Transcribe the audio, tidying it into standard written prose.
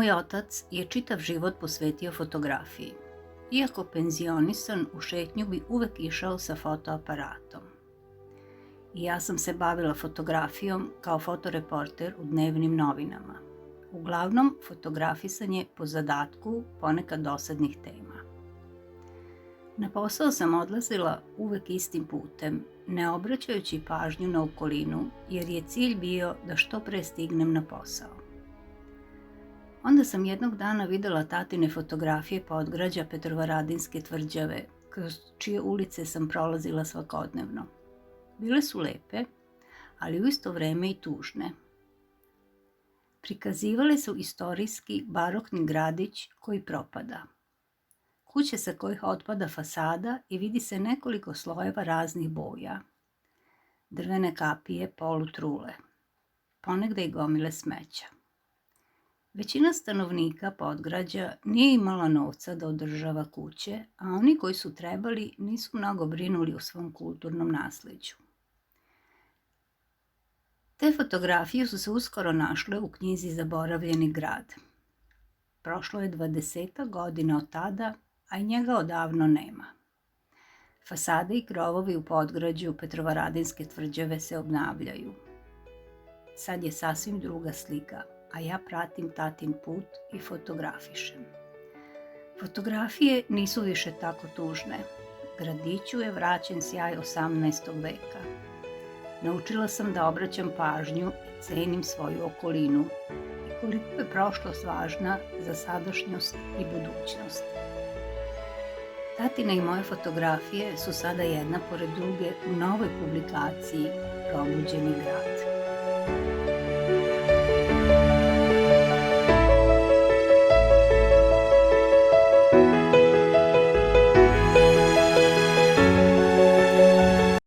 Moj otac je čitav život posvetio fotografiji. Iako penzionisan, u šetnju bi uvek išao sa fotoaparatom. I ja sam se bavila fotografijom kao fotoreporter u dnevnim novinama. Uglavnom, fotografisanje po zadatku ponekad dosadnih tema. Na posao sam odlazila uvek istim putem, ne obraćajući pažnju na okolinu, jer je cilj bio da što pre stignem na posao. Onda sam jednog dana videla tatine fotografije podgrađa Petrovaradinske tvrđave, kroz čije ulice sam prolazila svakodnevno. Bile su lepe, ali u isto vreme i tužne. Prikazivale su istorijski barokni gradić koji propada. Kuće sa kojih otpada fasada i vidi se nekoliko slojeva raznih boja. Drvene kapije polutrule. Ponegde i gomile smeća. Većina stanovnika podgrađa nije imala novca da održava kuće, a oni koji su trebali nisu mnogo brinuli o svom kulturnom nasleđu. Te fotografije su se uskoro našle u knjizi Zaboravljeni grad. Prošlo je 20 godina od tada, a i njega odavno nema. Fasade i krovovi u podgrađu Petrovaradinske tvrđave se obnavljaju. Sad je sasvim druga slika, a ja pratim tatin put i fotografišem. Fotografije nisu više tako tužne. Gradiću je vraćen sjaj 18. veka. Naučila sam da obraćam pažnju i cenim svoju okolinu i koliko je prošlost važna za sadašnjost i budućnost. Tatine i moje fotografije su sada jedna pored druge u novoj publikaciji Probuđeni grad.